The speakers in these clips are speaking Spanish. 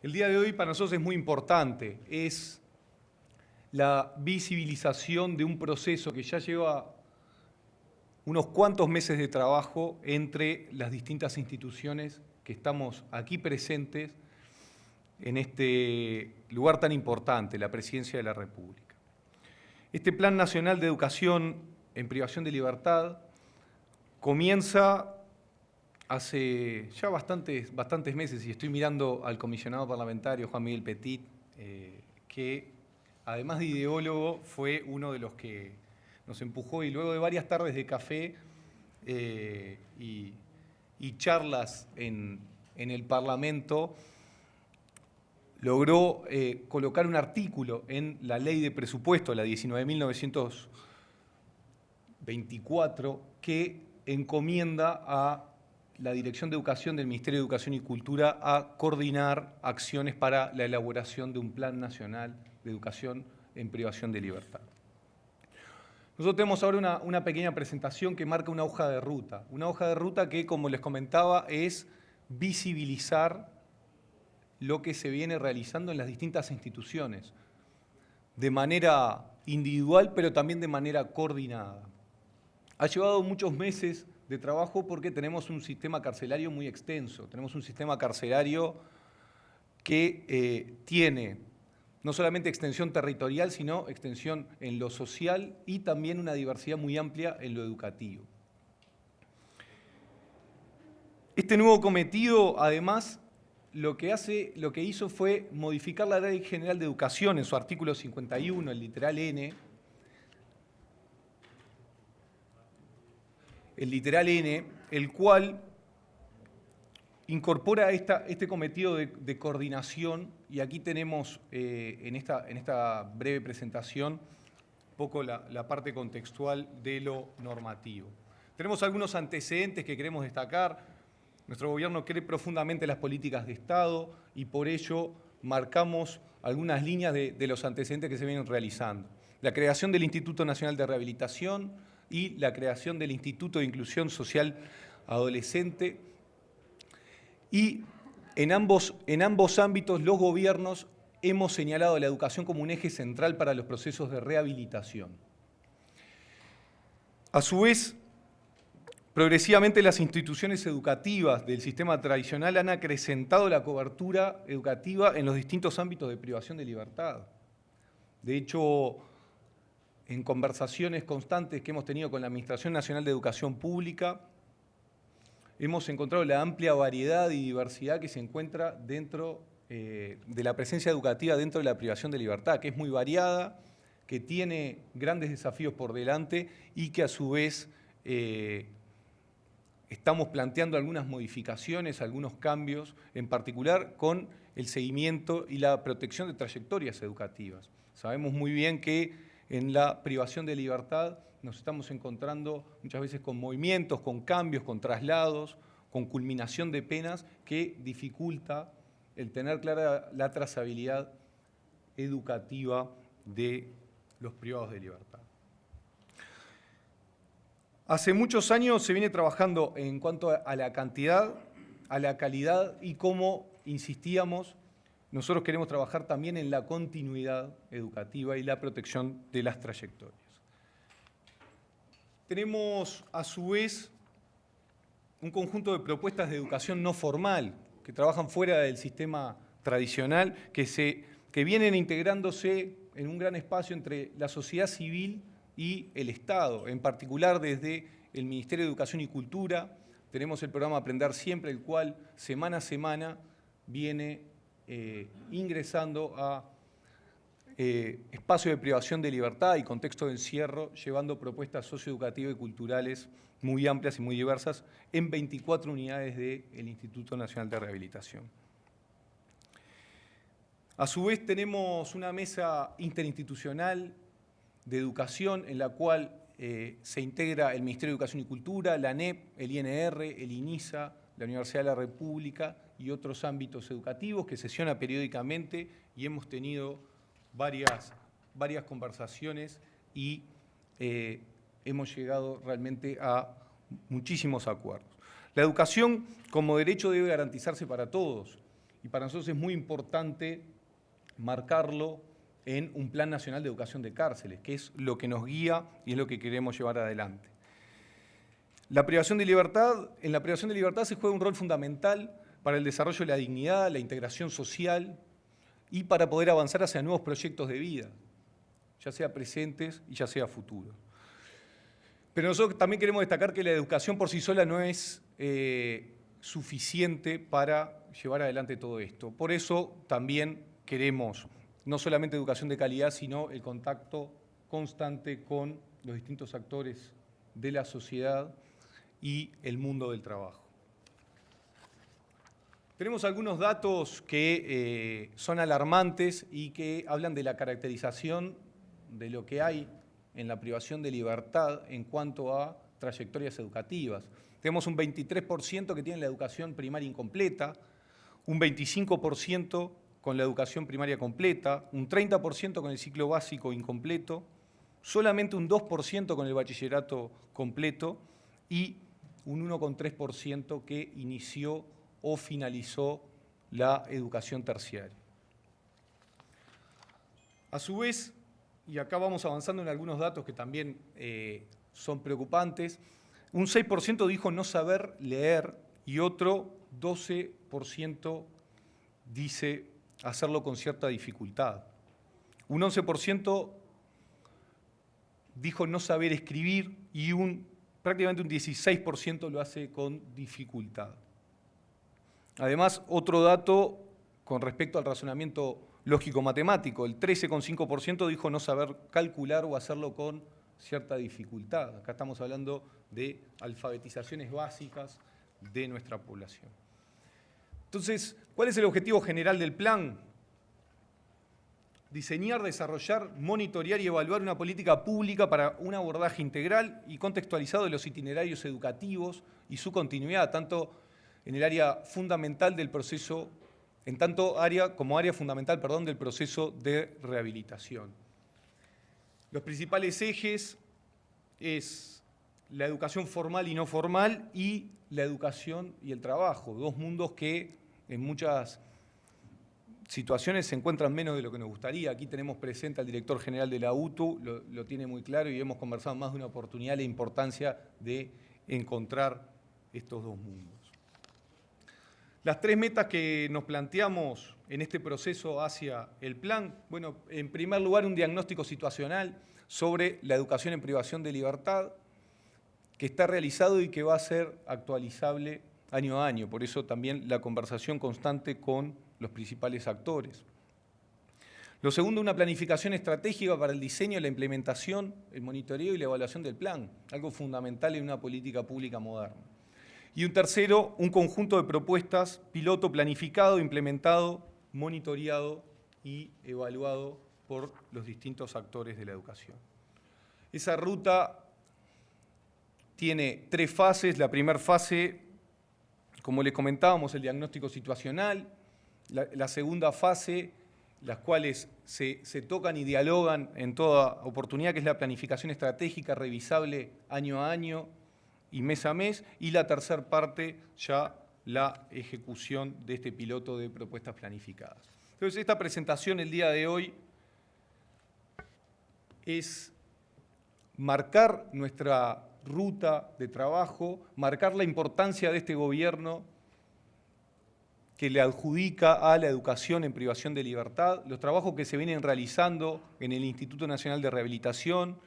El día de hoy para nosotros es muy importante, es la visibilización de un proceso que ya lleva unos cuantos meses de trabajo entre las distintas instituciones que estamos aquí presentes en este lugar tan importante, la Presidencia de la República. Este Plan Nacional de Educación en Privación de Libertad comienza hace ya bastantes meses, y estoy mirando al comisionado parlamentario Juan Miguel Petit, que además de ideólogo fue uno de los que nos empujó, y luego de varias tardes de café y charlas en el Parlamento, logró colocar un artículo en la Ley de Presupuesto, la 19.924, que encomienda a la Dirección de Educación del Ministerio de Educación y Cultura a coordinar acciones para la elaboración de un Plan Nacional de Educación en Privación de Libertad. Nosotros tenemos ahora una pequeña presentación que marca una hoja de ruta que, como les comentaba, es visibilizar lo que se viene realizando en las distintas instituciones, de manera individual, pero también de manera coordinada. Ha llevado muchos meses de trabajo porque tenemos un sistema carcelario muy extenso, tenemos un sistema carcelario que tiene no solamente extensión territorial, sino extensión en lo social y también una diversidad muy amplia en lo educativo. Este nuevo cometido, además, lo que hizo fue modificar la Ley General de Educación en su artículo 51, el literal N, el cual incorpora este cometido de coordinación, y aquí tenemos en esta breve presentación un poco la parte contextual de lo normativo. Tenemos algunos antecedentes que queremos destacar. Nuestro gobierno cree profundamente en las políticas de Estado y por ello marcamos algunas líneas de los antecedentes que se vienen realizando. La creación del Instituto Nacional de Rehabilitación y la creación del Instituto de Inclusión Social Adolescente. Y en ambos ámbitos los gobiernos hemos señalado la educación como un eje central para los procesos de rehabilitación. A su vez, progresivamente las instituciones educativas del sistema tradicional han acrecentado la cobertura educativa en los distintos ámbitos de privación de libertad. De hecho, en conversaciones constantes que hemos tenido con la Administración Nacional de Educación Pública, hemos encontrado la amplia variedad y diversidad que se encuentra dentro de la presencia educativa dentro de la privación de libertad, que es muy variada, que tiene grandes desafíos por delante y que a su vez estamos planteando algunas modificaciones, algunos cambios, en particular con el seguimiento y la protección de trayectorias educativas. Sabemos muy bien que en la privación de libertad nos estamos encontrando muchas veces con movimientos, con cambios, con traslados, con culminación de penas que dificulta el tener clara la trazabilidad educativa de los privados de libertad. Hace muchos años se viene trabajando en cuanto a la cantidad, a la calidad y, como insistíamos, nosotros queremos trabajar también en la continuidad educativa y la protección de las trayectorias. Tenemos, a su vez, un conjunto de propuestas de educación no formal que trabajan fuera del sistema tradicional, que vienen integrándose en un gran espacio entre la sociedad civil y el Estado, en particular desde el Ministerio de Educación y Cultura. Tenemos el programa Aprender Siempre, el cual semana a semana viene ingresando a espacios de privación de libertad y contexto de encierro, llevando propuestas socioeducativas y culturales muy amplias y muy diversas en 24 unidades del Instituto Nacional de Rehabilitación. A su vez tenemos una mesa interinstitucional de educación en la cual se integra el Ministerio de Educación y Cultura, la ANEP, el INR, el INISA, la Universidad de la República y otros ámbitos educativos, que sesiona periódicamente, y hemos tenido varias conversaciones y hemos llegado realmente a muchísimos acuerdos. La educación como derecho debe garantizarse para todos y para nosotros es muy importante marcarlo en un Plan Nacional de Educación de Cárceles, que es lo que nos guía y es lo que queremos llevar adelante. En la privación de libertad se juega un rol fundamental para el desarrollo de la dignidad, la integración social y para poder avanzar hacia nuevos proyectos de vida, ya sea presentes y ya sea futuros. Pero nosotros también queremos destacar que la educación por sí sola no es suficiente para llevar adelante todo esto. Por eso también queremos no solamente educación de calidad, sino el contacto constante con los distintos actores de la sociedad y el mundo del trabajo. Tenemos algunos datos que son alarmantes y que hablan de la caracterización de lo que hay en la privación de libertad en cuanto a trayectorias educativas. Tenemos un 23% que tiene la educación primaria incompleta, un 25% con la educación primaria completa, un 30% con el ciclo básico incompleto, solamente un 2% con el bachillerato completo y un 1,3% que inició o finalizó la educación terciaria. A su vez, y acá vamos avanzando en algunos datos que también son preocupantes, un 6% dijo no saber leer y otro 12% dice hacerlo con cierta dificultad. Un 11% dijo no saber escribir y prácticamente un 16% lo hace con dificultad. Además, otro dato con respecto al razonamiento lógico-matemático, el 13,5% dijo no saber calcular o hacerlo con cierta dificultad. Acá estamos hablando de alfabetizaciones básicas de nuestra población. Entonces, ¿cuál es el objetivo general del plan? Diseñar, desarrollar, monitorear y evaluar una política pública para un abordaje integral y contextualizado de los itinerarios educativos y su continuidad, tanto en el área fundamental del proceso, como área fundamental, del proceso de rehabilitación. Los principales ejes es la educación formal y no formal y la educación y el trabajo, dos mundos que en muchas situaciones se encuentran menos de lo que nos gustaría. Aquí tenemos presente al director general de la UTU, lo tiene muy claro y hemos conversado más de una oportunidad la importancia de encontrar estos dos mundos. Las tres metas que nos planteamos en este proceso hacia el plan, bueno, en primer lugar un diagnóstico situacional sobre la educación en privación de libertad, que está realizado y que va a ser actualizable año a año, por eso también la conversación constante con los principales actores. Lo segundo, una planificación estratégica para el diseño, la implementación, el monitoreo y la evaluación del plan, algo fundamental en una política pública moderna. Y un tercero, un conjunto de propuestas piloto planificado, implementado, monitoreado y evaluado por los distintos actores de la educación. Esa ruta tiene tres fases. La primera fase, como les comentábamos, el diagnóstico situacional. La segunda fase, las cuales se tocan y dialogan en toda oportunidad, que es la planificación estratégica revisable año a año y mes a mes. Y la tercera parte, ya la ejecución de este piloto de propuestas planificadas. Entonces, esta presentación el día de hoy es marcar nuestra ruta de trabajo, marcar la importancia de este gobierno que le adjudica a la educación en privación de libertad, los trabajos que se vienen realizando en el Instituto Nacional de Rehabilitación,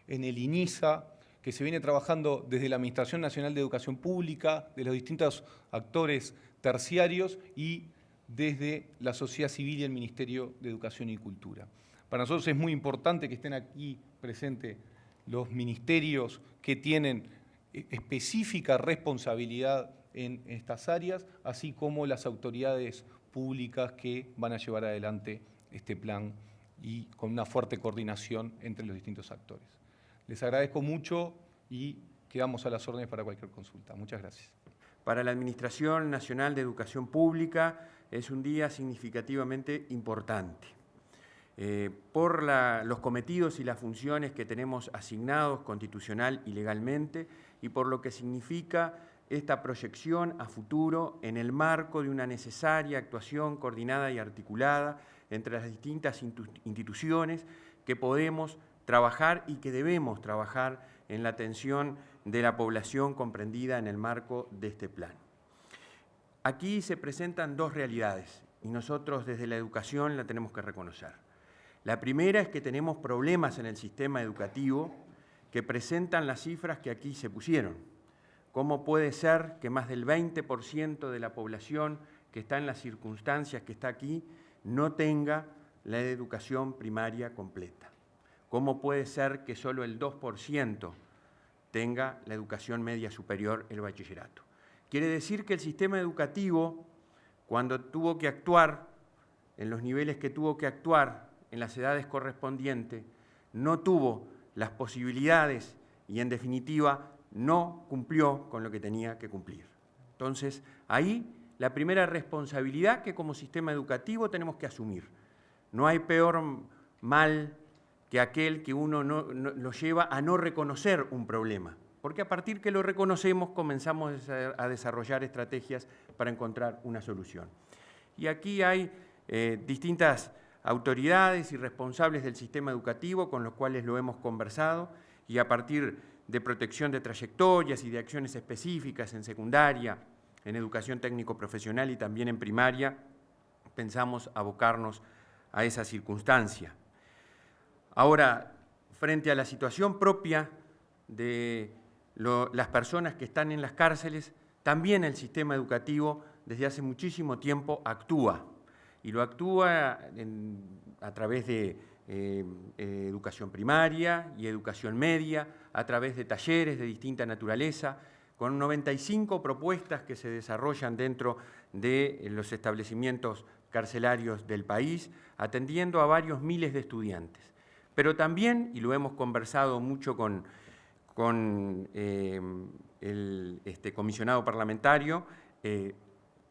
en el INISA, que se viene trabajando desde la Administración Nacional de Educación Pública, de los distintos actores terciarios y desde la sociedad civil y el Ministerio de Educación y Cultura. Para nosotros es muy importante que estén aquí presentes los ministerios que tienen específica responsabilidad en estas áreas, así como las autoridades públicas que van a llevar adelante este plan y con una fuerte coordinación entre los distintos actores. Les agradezco mucho y quedamos a las órdenes para cualquier consulta. Muchas gracias. Para la Administración Nacional de Educación Pública es un día significativamente importante. Por los cometidos y las funciones que tenemos asignados constitucional y legalmente y por lo que significa esta proyección a futuro en el marco de una necesaria actuación coordinada y articulada entre las distintas instituciones que podemos trabajar y que debemos trabajar en la atención de la población comprendida en el marco de este plan. Aquí se presentan dos realidades y nosotros desde la educación la tenemos que reconocer. La primera es que tenemos problemas en el sistema educativo que presentan las cifras que aquí se pusieron. ¿Cómo puede ser que más del 20% de la población que está en las circunstancias que está aquí no tenga la educación primaria completa? ¿Cómo puede ser que solo el 2% tenga la educación media superior, el bachillerato? Quiere decir que el sistema educativo, cuando tuvo que actuar en los niveles que tuvo que actuar en las edades correspondientes, no tuvo las posibilidades y, en definitiva, no cumplió con lo que tenía que cumplir. Entonces, ahí la primera responsabilidad que como sistema educativo tenemos que asumir. No hay peor mal que aquel que uno lo lleva a no reconocer un problema, porque a partir que lo reconocemos comenzamos a desarrollar estrategias para encontrar una solución. Y aquí hay distintas autoridades y responsables del sistema educativo con los cuales lo hemos conversado y a partir de protección de trayectorias y de acciones específicas en secundaria, en educación técnico-profesional y también en primaria, pensamos abocarnos a esa circunstancia. Ahora, frente a la situación propia de las personas que están en las cárceles, también el sistema educativo desde hace muchísimo tiempo actúa, y lo actúa a través de educación primaria y educación media, a través de talleres de distinta naturaleza, con 95 propuestas que se desarrollan dentro de los establecimientos carcelarios del país, atendiendo a varios miles de estudiantes. Pero también, y lo hemos conversado mucho con el comisionado parlamentario,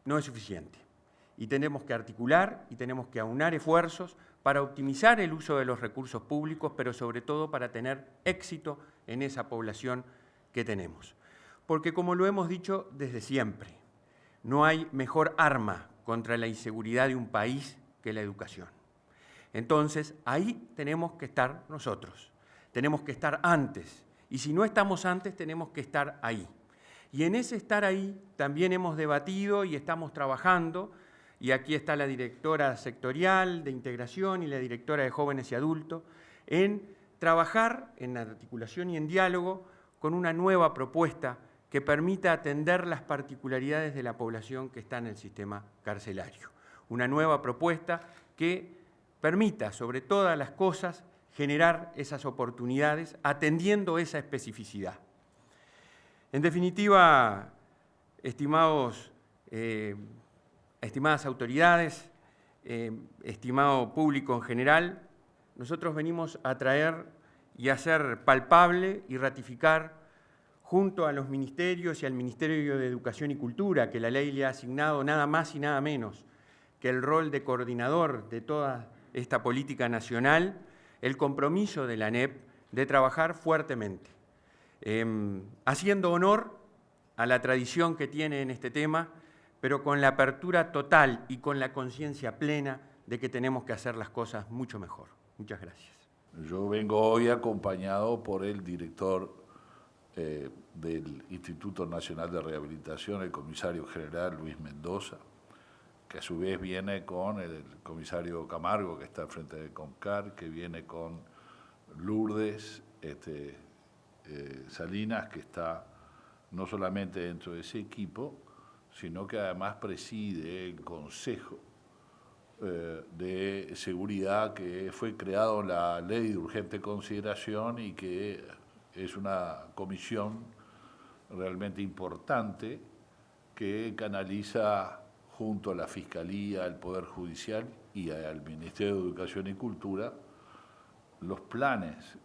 no es suficiente. Y tenemos que articular y tenemos que aunar esfuerzos para optimizar el uso de los recursos públicos, pero sobre todo para tener éxito en esa población que tenemos. Porque como lo hemos dicho desde siempre, no hay mejor arma contra la inseguridad de un país que la educación. Entonces, ahí tenemos que estar nosotros, tenemos que estar antes, y si no estamos antes, tenemos que estar ahí. Y en ese estar ahí también hemos debatido y estamos trabajando, y aquí está la directora sectorial de integración y la directora de jóvenes y adultos, en trabajar en articulación y en diálogo con una nueva propuesta que permita atender las particularidades de la población que está en el sistema carcelario. Una nueva propuesta que permita, sobre todas las cosas, generar esas oportunidades atendiendo esa especificidad. En definitiva, estimadas autoridades, estimado público en general, nosotros venimos a traer y a hacer palpable y ratificar junto a los ministerios y al Ministerio de Educación y Cultura, que la ley le ha asignado nada más y nada menos que el rol de coordinador de toda esta política nacional, el compromiso de la ANEP de trabajar fuertemente, haciendo honor a la tradición que tiene en este tema, pero con la apertura total y con la conciencia plena de que tenemos que hacer las cosas mucho mejor. Muchas gracias. Yo vengo hoy acompañado por el director del Instituto Nacional de Rehabilitación, el comisario general Luis Mendoza, que a su vez viene con el comisario Camargo, que está al frente del CONCAR, que viene con Lourdes Salinas, que está no solamente dentro de ese equipo, sino que además preside el Consejo de Seguridad que fue creado en la Ley de Urgente Consideración y que es una comisión realmente importante que canaliza junto a la Fiscalía, al Poder Judicial y al Ministerio de Educación y Cultura los planes,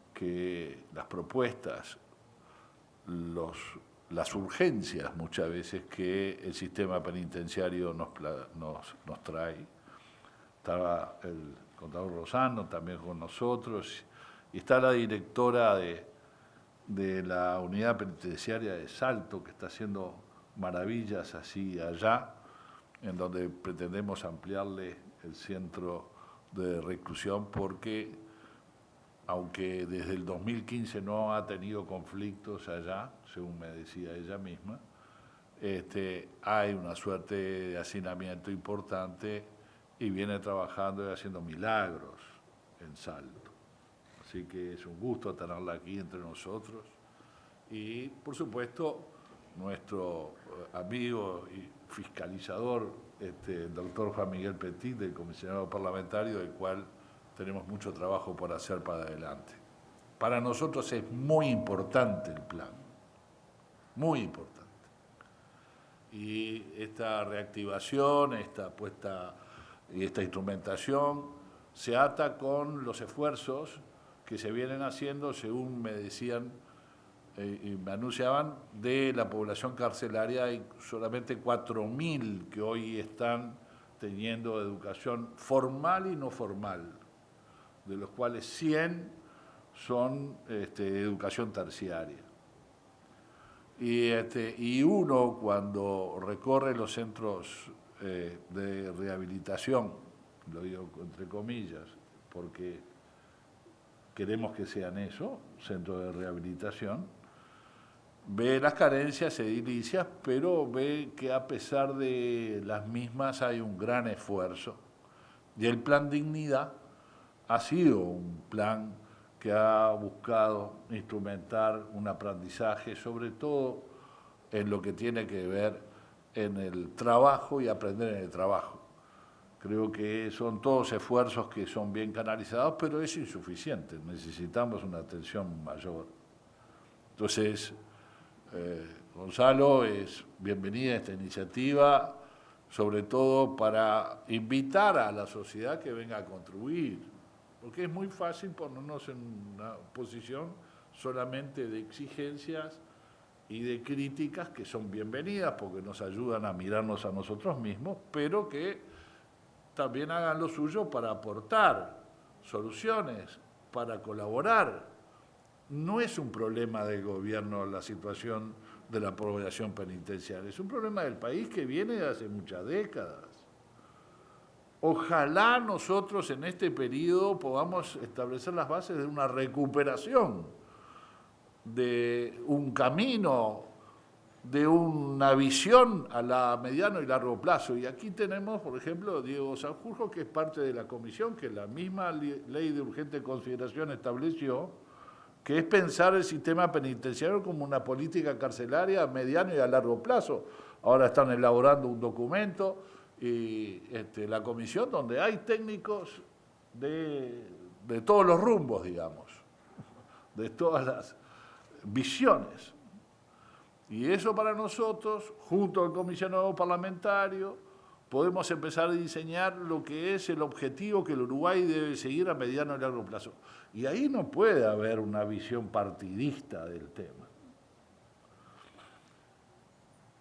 las propuestas, las urgencias muchas veces que el sistema penitenciario nos trae. Estaba el contador Rosano también con nosotros y está la directora de la unidad penitenciaria de Salto, que está haciendo maravillas así allá, en donde pretendemos ampliarle el centro de reclusión porque, aunque desde el 2015 no ha tenido conflictos allá, según me decía ella misma, hay una suerte de hacinamiento importante y viene trabajando y haciendo milagros en Salto. Así que es un gusto tenerla aquí entre nosotros. Y, por supuesto, nuestro amigo y fiscalizador, el doctor Juan Miguel Petit, del comisionado parlamentario, del cual tenemos mucho trabajo por hacer para adelante. Para nosotros es muy importante el plan, muy importante. Y esta reactivación, esta puesta y esta instrumentación se ata con los esfuerzos que se vienen haciendo, según me decían y me anunciaban, de la población carcelaria. Hay solamente 4.000 que hoy están teniendo educación formal y no formal, de los cuales 100 son educación terciaria. Y uno, cuando recorre los centros de rehabilitación, lo digo entre comillas, porque queremos que sean eso, centros de rehabilitación, ve las carencias edilicias, pero ve que a pesar de las mismas hay un gran esfuerzo. Y el Plan Dignidad ha sido un plan que ha buscado instrumentar un aprendizaje, sobre todo en lo que tiene que ver en el trabajo y aprender en el trabajo. Creo que son todos esfuerzos que son bien canalizados, pero es insuficiente, necesitamos una atención mayor. Entonces, Gonzalo, es bienvenida a esta iniciativa, sobre todo para invitar a la sociedad que venga a contribuir, porque es muy fácil ponernos en una posición solamente de exigencias y de críticas que son bienvenidas porque nos ayudan a mirarnos a nosotros mismos, pero que también hagan lo suyo para aportar soluciones, para colaborar. No es un problema del gobierno la situación de la población penitenciaria, es un problema del país que viene de hace muchas décadas. Ojalá nosotros en este periodo podamos establecer las bases de una recuperación, de un camino, de una visión a la mediano y largo plazo. Y aquí tenemos, por ejemplo, a Diego Sanjurjo, que es parte de la comisión que la misma ley de urgente consideración estableció, que es pensar el sistema penitenciario como una política carcelaria a mediano y a largo plazo. Ahora están elaborando un documento y la comisión donde hay técnicos de todos los rumbos, digamos, de todas las visiones. Y eso para nosotros, junto al comisionado parlamentario, podemos empezar a diseñar lo que es el objetivo que el Uruguay debe seguir a mediano y largo plazo. Y ahí no puede haber una visión partidista del tema.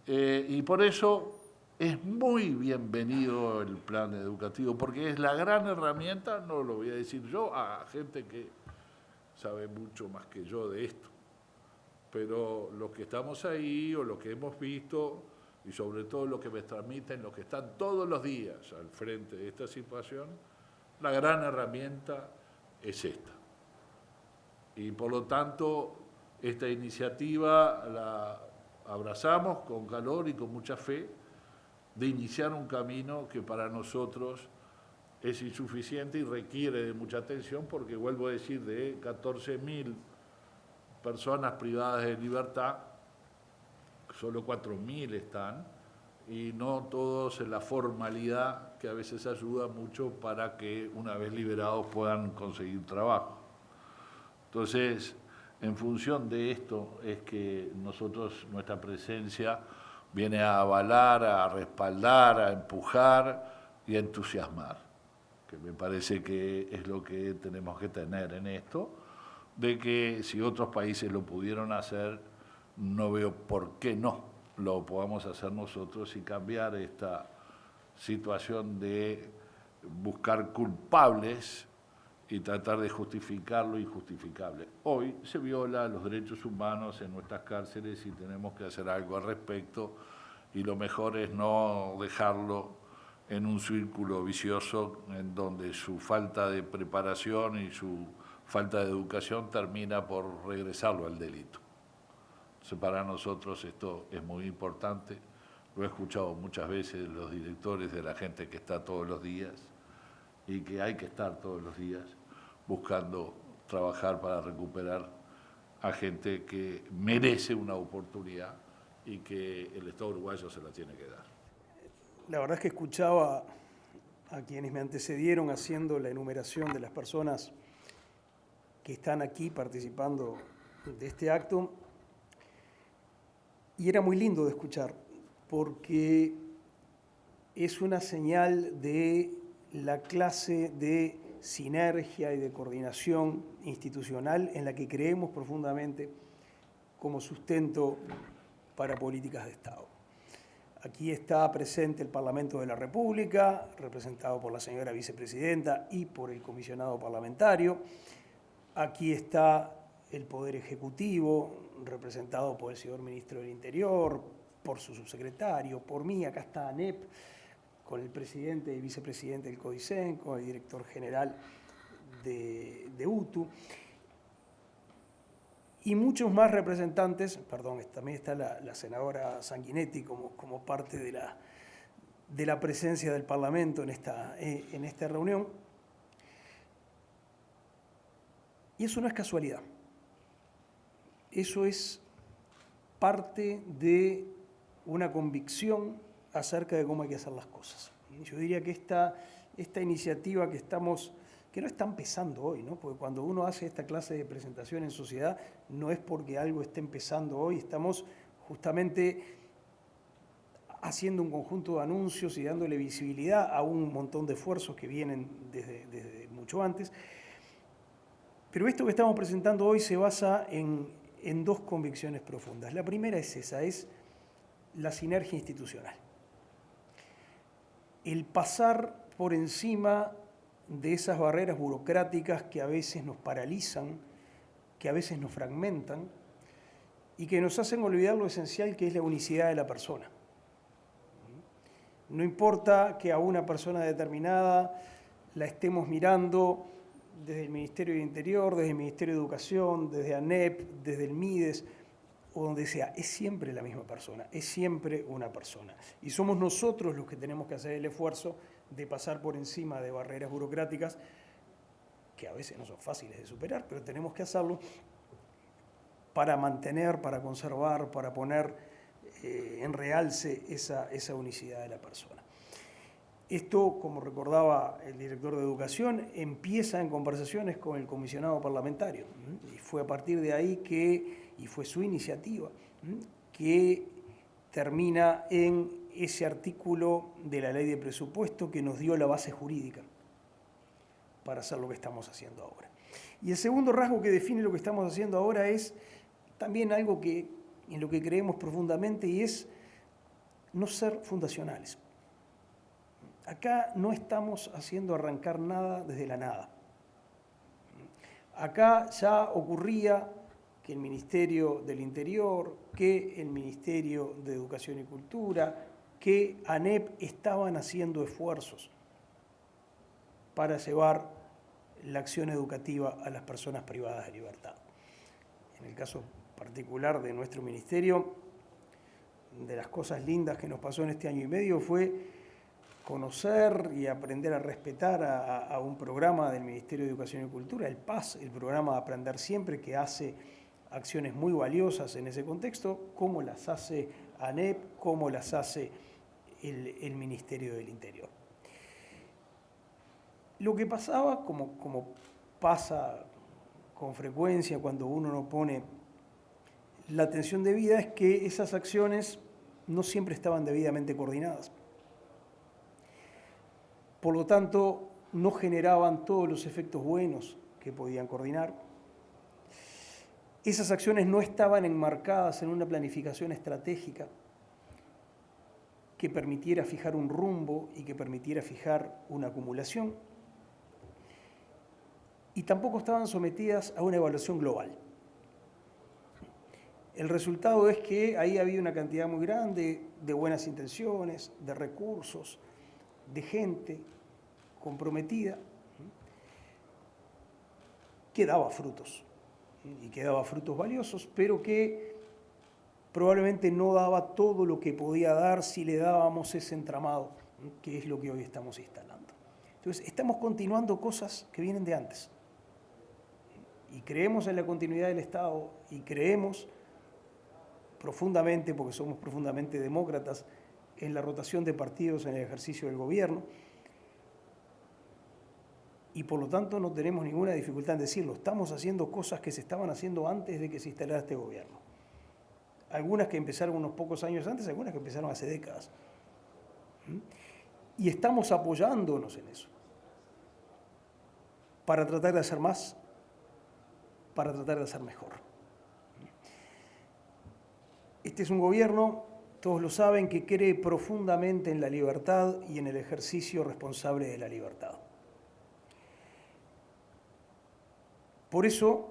Y por eso es muy bienvenido el plan educativo, porque es la gran herramienta, no lo voy a decir yo, a gente que sabe mucho más que yo de esto, pero los que estamos ahí o los que hemos visto, y sobre todo los que me transmiten, los que están todos los días al frente de esta situación, la gran herramienta es esta. Y por lo tanto, esta iniciativa la abrazamos con calor y con mucha fe de iniciar un camino que para nosotros es insuficiente y requiere de mucha atención, porque vuelvo a decir, de 14.000 personas privadas de libertad, solo 4.000 están, y no todos en la formalidad que a veces ayuda mucho para que una vez liberados puedan conseguir trabajo. Entonces, en función de esto es que nosotros, nuestra presencia viene a avalar, a respaldar, a empujar y a entusiasmar, que me parece que es lo que tenemos que tener en esto, de que si otros países lo pudieron hacer, no veo por qué no lo podamos hacer nosotros y cambiar esta situación de buscar culpables y tratar de justificar lo injustificable. Hoy se violan los derechos humanos en nuestras cárceles y tenemos que hacer algo al respecto, y lo mejor es no dejarlo en un círculo vicioso en donde su falta de preparación y su falta de educación termina por regresarlo al delito. Entonces, para nosotros esto es muy importante, lo he escuchado muchas veces de los directores, de la gente que está todos los días, y que hay que estar todos los días buscando trabajar para recuperar a gente que merece una oportunidad y que el Estado uruguayo se la tiene que dar. La verdad es que escuchaba a quienes me antecedieron haciendo la enumeración de las personas que están aquí participando de este acto, y era muy lindo de escuchar, porque es una señal de la clase de sinergia y de coordinación institucional en la que creemos profundamente como sustento para políticas de Estado. Aquí está presente el Parlamento de la República, representado por la señora vicepresidenta y por el comisionado parlamentario. Aquí está el Poder Ejecutivo, representado por el señor Ministro del Interior, por su subsecretario, por mí. Acá está ANEP, con el presidente y vicepresidente del CODICEN, con el director general de UTU, y muchos más representantes. Perdón, también está la senadora Sanguinetti como parte de la presencia del Parlamento en esta reunión. Y eso no es casualidad. Eso es parte de una convicción acerca de cómo hay que hacer las cosas. Yo diría que esta iniciativa que no está empezando hoy, ¿no? Porque cuando uno hace esta clase de presentación en sociedad, no es porque algo esté empezando hoy, estamos justamente haciendo un conjunto de anuncios y dándole visibilidad a un montón de esfuerzos que vienen desde mucho antes. Pero esto que estamos presentando hoy se basa en dos convicciones profundas. La primera es esa, es la sinergia institucional. El pasar por encima de esas barreras burocráticas que a veces nos paralizan, que a veces nos fragmentan y que nos hacen olvidar lo esencial que es la unicidad de la persona. No importa que a una persona determinada la estemos mirando desde el Ministerio de Interior, desde el Ministerio de Educación, desde ANEP, desde el MIDES, o donde sea, es siempre la misma persona, es siempre una persona. Y somos nosotros los que tenemos que hacer el esfuerzo de pasar por encima de barreras burocráticas que a veces no son fáciles de superar, pero tenemos que hacerlo para mantener, para conservar, para poner en realce esa unicidad de la persona. Esto, como recordaba el director de Educación, empieza en conversaciones con el comisionado parlamentario, y fue a partir de ahí y fue su iniciativa, que termina en ese artículo de la ley de presupuesto que nos dio la base jurídica para hacer lo que estamos haciendo ahora. Y el segundo rasgo que define lo que estamos haciendo ahora es también algo en lo que creemos profundamente, y es no ser fundacionales. Acá no estamos haciendo arrancar nada desde la nada. Acá ya ocurría que el Ministerio del Interior, que el Ministerio de Educación y Cultura, que ANEP estaban haciendo esfuerzos para llevar la acción educativa a las personas privadas de libertad. En el caso particular de nuestro ministerio, de las cosas lindas que nos pasó en este año y medio fue conocer y aprender a respetar a un programa del Ministerio de Educación y Cultura, el PAS, el programa Aprender Siempre, que hace acciones muy valiosas en ese contexto, como las hace ANEP, como las hace el Ministerio del Interior. Lo que pasaba, como pasa con frecuencia cuando uno no pone la atención debida, es que esas acciones no siempre estaban debidamente coordinadas. Por lo tanto, no generaban todos los efectos buenos que podían coordinar. Esas acciones no estaban enmarcadas en una planificación estratégica que permitiera fijar un rumbo y que permitiera fijar una acumulación. Y tampoco estaban sometidas a una evaluación global. Es El resultado es que ahí había una cantidad muy grande de buenas intenciones, de recursos, de gente comprometida, que daba frutos, y que daba frutos valiosos, pero que probablemente no daba todo lo que podía dar si le dábamos ese entramado, que es lo que hoy estamos instalando. Entonces, estamos continuando cosas que vienen de antes. Y creemos en la continuidad del Estado y creemos profundamente, porque somos profundamente demócratas, en la rotación de partidos en el ejercicio del gobierno. Y por lo tanto no tenemos ninguna dificultad en decirlo. Estamos haciendo cosas que se estaban haciendo antes de que se instalara este gobierno. Algunas que empezaron unos pocos años antes, algunas que empezaron hace décadas. Y estamos apoyándonos en eso. Para tratar de hacer más, para tratar de hacer mejor. Este es un gobierno, todos lo saben, que cree profundamente en la libertad y en el ejercicio responsable de la libertad. Por eso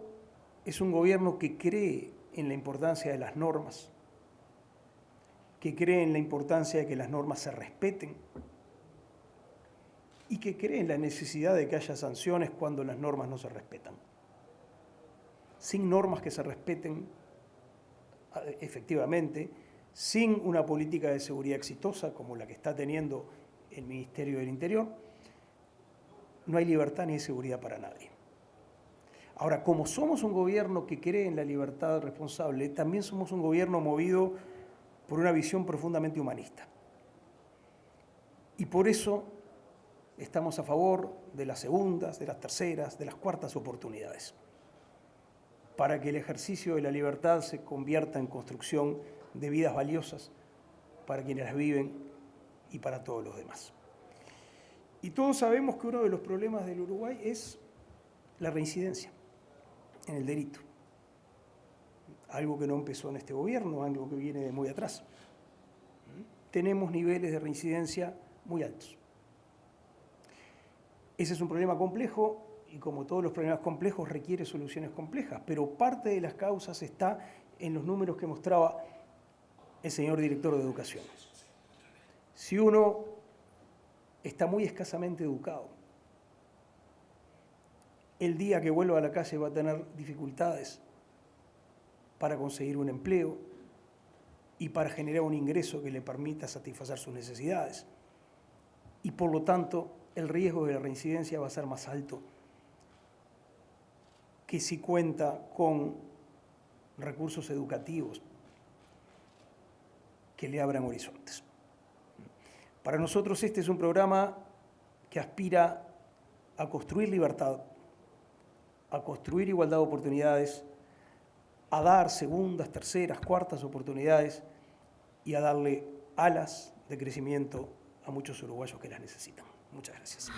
es un gobierno que cree en la importancia de las normas, que cree en la importancia de que las normas se respeten y que cree en la necesidad de que haya sanciones cuando las normas no se respetan. Sin normas que se respeten efectivamente, sin una política de seguridad exitosa como la que está teniendo el Ministerio del Interior, no hay libertad ni seguridad para nadie. Ahora, como somos un gobierno que cree en la libertad responsable, también somos un gobierno movido por una visión profundamente humanista. Y por eso estamos a favor de las segundas, de las terceras, de las cuartas oportunidades, para que el ejercicio de la libertad se convierta en construcción de vidas valiosas para quienes las viven y para todos los demás. Y todos sabemos que uno de los problemas del Uruguay es la reincidencia en el delito. Algo que no empezó en este gobierno, algo que viene de muy atrás. Tenemos niveles de reincidencia muy altos. Ese es un problema complejo y como todos los problemas complejos requiere soluciones complejas, pero parte de las causas está en los números que mostraba el señor director de Educación. Si uno está muy escasamente educado, el día que vuelva a la calle va a tener dificultades para conseguir un empleo y para generar un ingreso que le permita satisfacer sus necesidades. Y por lo tanto, el riesgo de la reincidencia va a ser más alto que si cuenta con recursos educativos que le abran horizontes. Para nosotros este es un programa que aspira a construir libertad, a construir igualdad de oportunidades, a dar segundas, terceras, cuartas oportunidades y a darle alas de crecimiento a muchos uruguayos que las necesitan. Muchas gracias.